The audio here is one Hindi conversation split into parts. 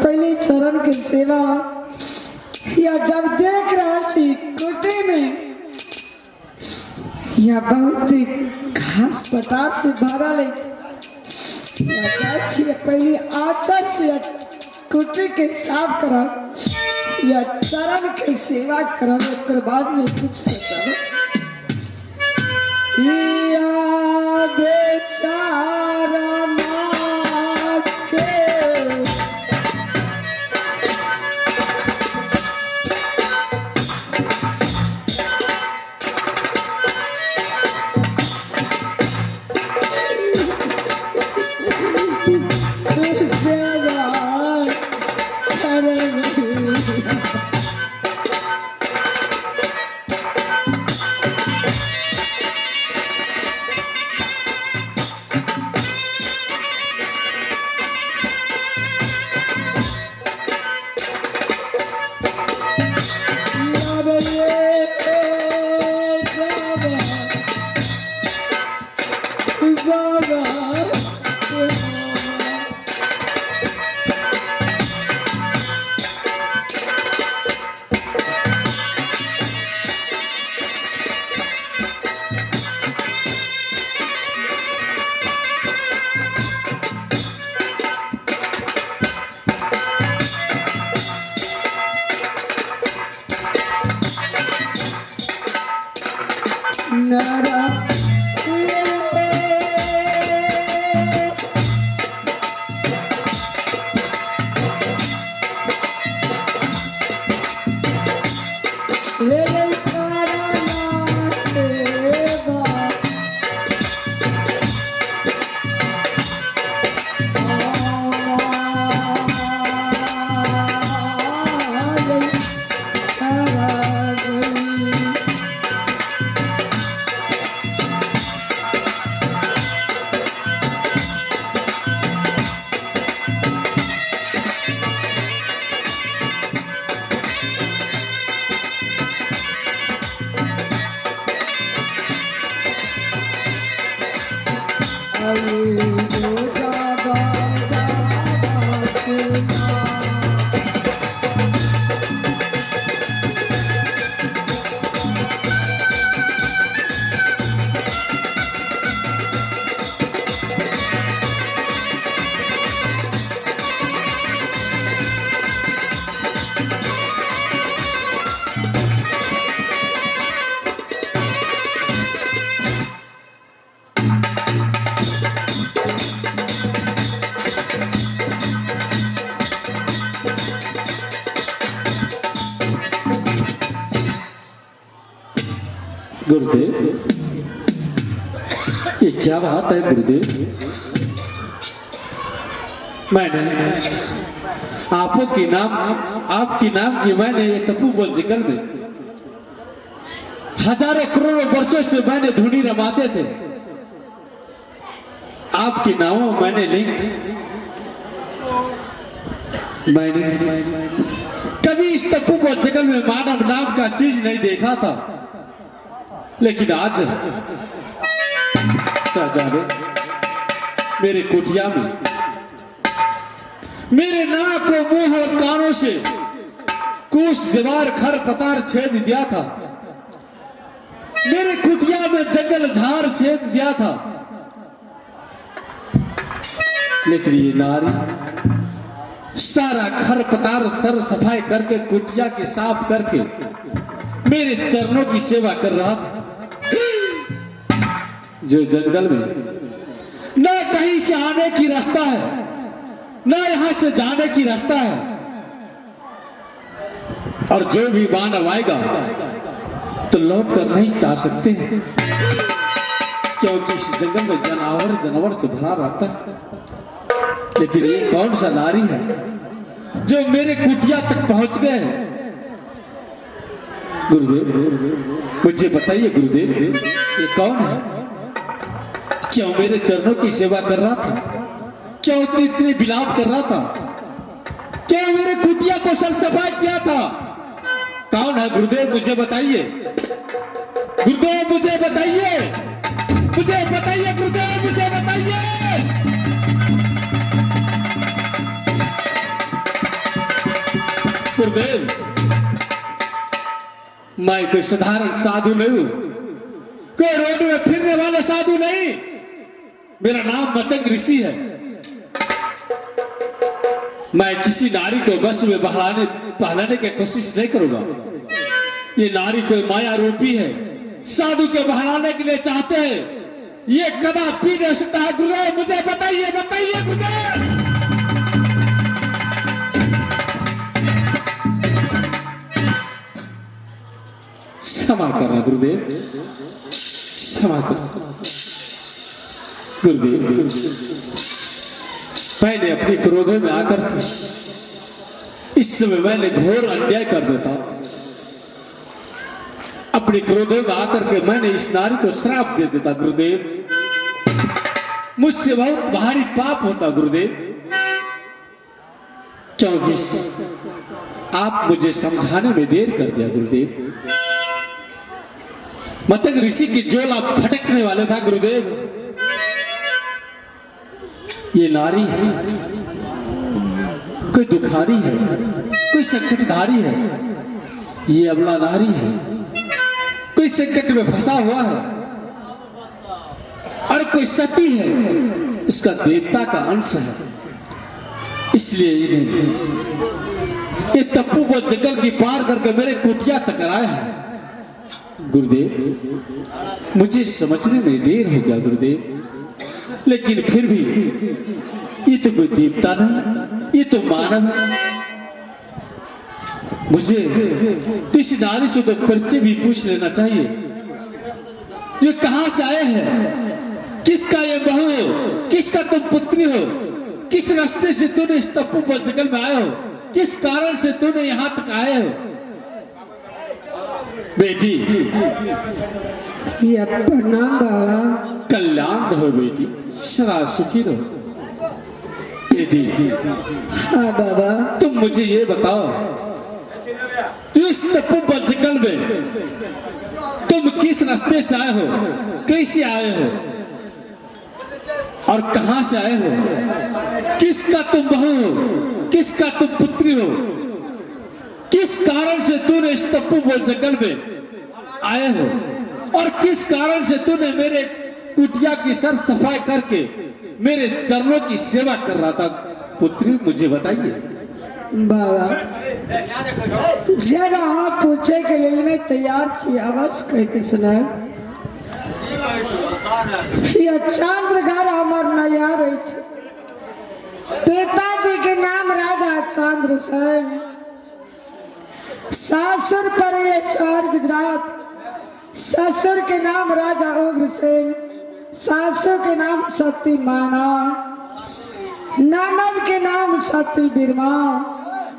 पहले चरण की सेवा या जब देख रहा थी कोटे में या बहुत घास पटार से भरा ले पहले आचर से कोटे के साफ करा या चरण की सेवा करा उसके बाद में कुछ सोचा या बेचारा गुरुदेव, ये क्या बात है गुरुदेव? मैंने आपकी नाम की मैंने ये तपोवन जंगल में हजारों करोड़ों वर्षों से मैंने धुनी रमाते थे। आपकी नामों मैंने लिंक मैंने कभी इस तपोवन जंगल में मानव नाम का चीज नहीं देखा था, लेकिन आज जाने मेरे कुटिया में मेरे नाक को मुंह और कानों से कुछ दीवार खर पतार छेद दिया था। मेरे कुटिया में जंगल झाड़ छेद दिया था, लेकिन ये नारी सारा खर पतार सर सफाई करके कुटिया की साफ करके मेरे चरणों की सेवा कर रहा था। जो जंगल में न कहीं से आने की रास्ता है, न यहां से जाने की रास्ता है, और जो भी मानव आएगा तो लौट कर नहीं जा सकते, क्योंकि इस जंगल में जानवर से भरा रहता है। लेकिन ये कौन सा नारी है जो मेरे कुटिया तक पहुंच गए हैं? गुरुदेव, मुझे बताइए गुरुदेव, ये कौन है? क्यों मेरे चरणों की सेवा कर रहा था? क्यों इतने विलाप कर रहा था? क्यों मेरे कुटिया को सर सफाई किया था? कौन है गुरुदेव? मुझे बताइए गुरुदेव, मुझे बताइए, मुझे बताइए गुरुदेव, मुझे बताइए। गुरुदेव, मैं कोई साधारण साधु नहीं हूं, कोई रोड में फिरने वाला साधु नहीं। मेरा नाम मतंग ऋषि है। मैं किसी नारी को बस में बहलाने की कोशिश नहीं करूंगा। ये नारी कोई माया रूपी है, साधु को बहलाने के लिए चाहते हैं। ये कदापि नहीं हो सकता है। गुरुदेव मुझे बताइए, बताइए गुरुदेव। क्षमा करना गुरुदेव, क्षमा करना गुरुदेव। मैंने अपनी क्रोधों में आकर के इस समय मैंने घोर अन्याय कर देता। अपने क्रोधों में आकर के मैंने इस नारी को श्राप दे देता गुरुदेव। मुझसे बहुत भारी पाप होता गुरुदेव, क्योंकि आप मुझे समझाने में देर कर दिया गुरुदेव। मतंग ऋषि की जोला फटकने वाला था गुरुदेव। ये नारी है, कोई दुखारी है, कोई संकटधारी है। ये अबला नारी है, कोई संकट में फंसा हुआ है, और कोई सती है, इसका देवता का अंश है। इसलिए इन्हें ये तप्पू को जंगल की पार करके मेरे कुटिया तक आया है गुरुदेव। मुझे समझने में देर हो गया गुरुदेव, लेकिन फिर भी ये तो कोई देवता नहीं, ये तो मानव है। मुझे इस नारी से तो परिचय भी पूछ लेना चाहिए। ये कहां से आए हैं, किसका ये बहू हो, किसका तुम पुत्री हो, किस रास्ते से तूने इस तप्पू पर जंगल में आए हो, किस कारण से तूने यहां तक आए हो। बेटी प्रणाम बाबा। कल्याण रहो बेटी, सदा सुखी रहो बेटी। हाँ बाबा। तुम मुझे ये बताओ, इस तप्पू पर जंगल में तुम किस रास्ते से आए हो, कैसे आए हो, और कहां से आए हो, किसका तुम बहू हो, किसका तुम पुत्री हो, किस कारण से तूने इस तप्पू पर जंगल में आए हो, और किस कारण से तूने मेरे कुटिया की सर सफाई करके मेरे चरणों की सेवा कर रहा था। पुत्री मुझे बताइए। बाबा जब आप पूछे के लिए मैं तैयार थी, आवाज कह के सुनाए। चंद्र घर हमार नया रही थी। पिताजी के नाम राजा चंद्रसेन, सासुर पर ये शहर गुजरात, ससुर के नाम राजा उग्रसेन, सासू के नाम सती माना, ननद के नाम सती बिरमा।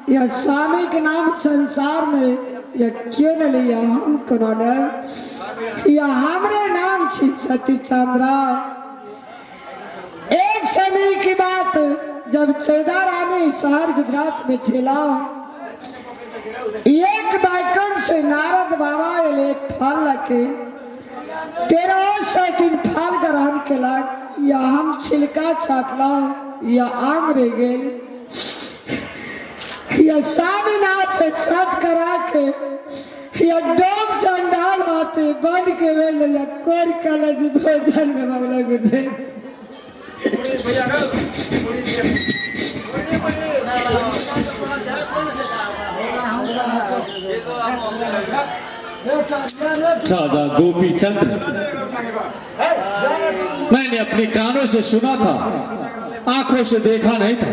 यह स्वामी के नाम संसार में यह क्यों न लिया हमको न, यह हमरे नाम थी सती चंद्रा। एक समय की बात, जब 14 रानी शहर गुजरात में छिला, एक बैकुंठ से नारद बाबा एक फल लगे, 13 सेकंड फल ग्रहण के लाग, या हम छिलका चाटला या आम रह गए, या स्वामीनाथ से सत करा के, या डोम चंडाल आते बन के वेले कोर कलज भोजन में मामला गुजरे। राजा गोपी चंद्र, मैंने अपने कानों से सुना था, आंखों से देखा नहीं था।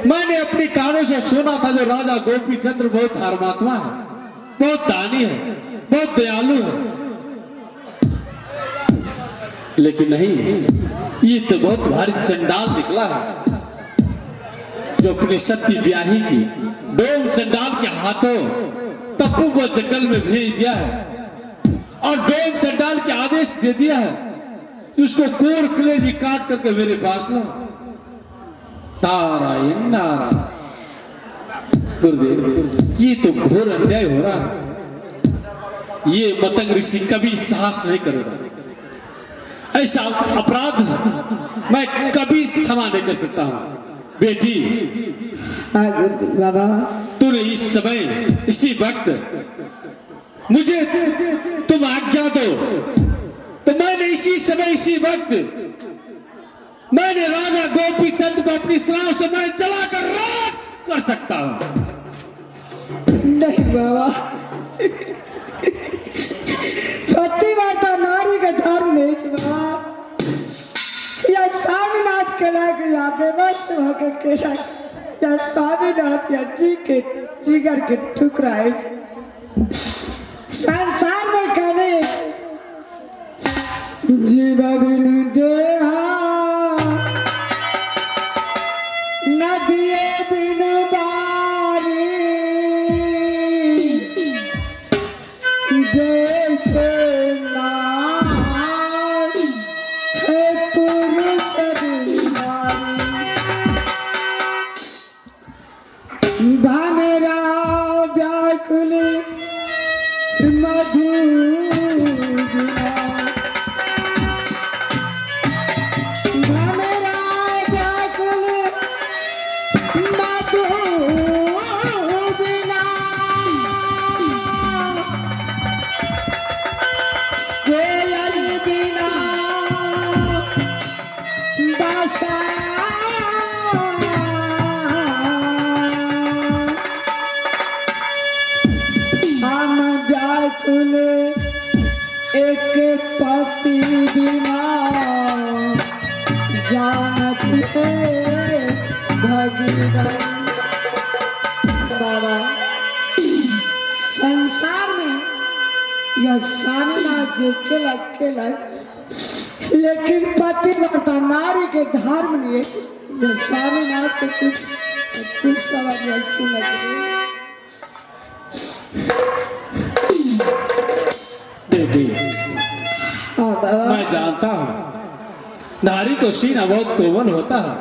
मैंने अपने कानों से सुना था जो राजा गोपी चंद्र बहुत धर्मात्मा है, बहुत दानी है, बहुत दयालु है। लेकिन नहीं, ये तो बहुत भारी चंडाल निकला है, जो अपनी सती ब्याही की डोम चंडाल के हाथों तप्पू को जंगल में भेज दिया है, और डोम चंडाल के आदेश दे दिया है कि उसको कोर कलेजी काट करके मेरे पास लो। नारायण नारायण। गुरुदेव ये तो घोर अन्याय हो रहा है। ये मतंग ऋषि कभी साहस नहीं करेगा। ऐसा अपराध मैं कभी क्षमा नहीं कर सकता हूं। बेटी बाबा तूने इस समय इसी वक्त मुझे तुम आज्ञा दो तो मैंने इसी समय इसी वक्त मैंने राजा गोपी चंद को अपनी सलाह से मैं जलाकर राख कर सकता हूं। नहीं बाबा, पतिव्रता नारी का धर्म नहीं बाबा। या स्वामीनाथ कहला के या बेबस होकर कहला या स्वामीनाथ या जी के जिगर के ठुकरा है। संसार में कहने जीवन देहा नदिए बिन बारी जैसे नार थे पुरुष भामेरा व्याकुल मधुरा भामेरा व्याकुल मधुबिना कोयल बिना बसा हम व्याकुल एक पति बिना जानत है भगवान। बाबा संसार में यह स्वामीनाथ जी केला लेकिन पतिव्रता नारी के धर्म लिए यह स्वामीनाथ के कुछ सवाल सुन बेटी हाँ बाबा, मैं जानता हूं नारी को सीना बहुत कोमल होता है,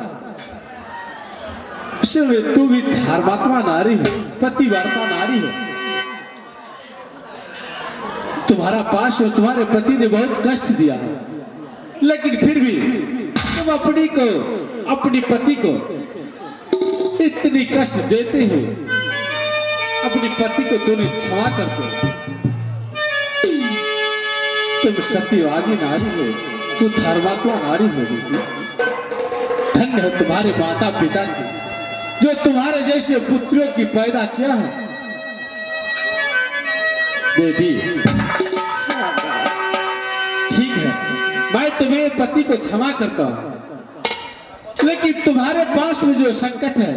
इसलिए तू भी धर्मात्मा नारी हो, पतिव्रता नारी हो। तुम्हारा पास हो, तुम्हारे पति ने बहुत कष्ट दिया है, लेकिन फिर भी तुम अपनी पति को इतनी कष्ट देते हो, अपनी पति को तूने क्षमा करते हो। तुम सत्यवादी नारी हो, तू धर्मात्मा नारी हो बेटी। धन्य हो तुम्हारे माता पिता की जो तुम्हारे जैसे पुत्रों की पैदा किया है बेटी। ठीक है, मैं तुम्हें पति को क्षमा करता हूं, लेकिन तुम्हारे पास में जो संकट है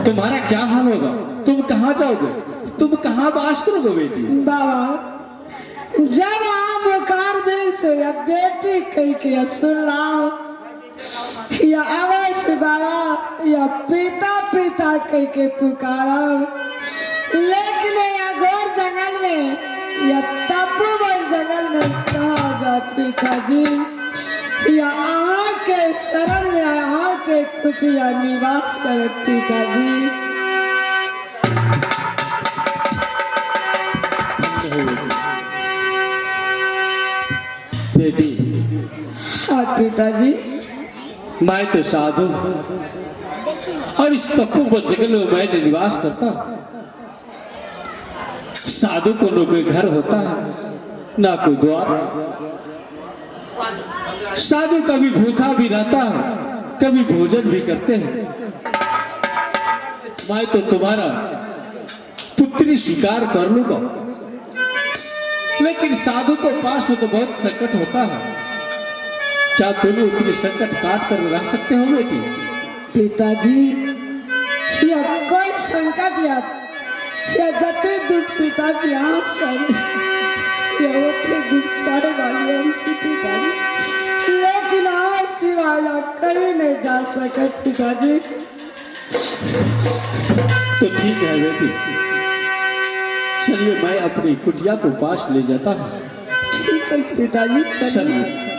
तुम्हारा क्या हाल होगा? तुम कहां जाओगे? तुम कहां वास करोगे बेटी? बाबा जब आप कार से या बेटी कही के सुनलाओ या आवाज बाबा या पिता कही के पुकारा, लेकिन या घोर जंगल में या तपोवन जंगल में कहा जा पिताजी या आहाँ के शरण में आहाँ के कुटिया निवास करे पिताजी। बेटी हाँ पिताजी, मैं तो साधु हूं और इस तपोवन जंगल में मैं निवास करता हूं। साधु को न कोई घर होता है ना कोई द्वार। साधु कभी भूखा भी रहता है, कभी भोजन भी करते हैं। मैं तो तुम्हारा पुत्री स्वीकार कर लूंगा, लेकिन साधु को पास में तो बहुत संकट होता है। क्या तुम्हें उतने संकट काट कर रख सकते हो बेटी? पिताजी या कोई संकट या जते दुख पिता की आंख सर या उतने दुख सारे वाली हमसे पिताजी, लेकिन आज सिवाय कहीं नहीं जा सके पिताजी। तो ठीक है बेटी, चलिए मैं अपनी कुटिया को पास ले जाता हूँ। ठीक है पिताजी, चलिए। चलिए।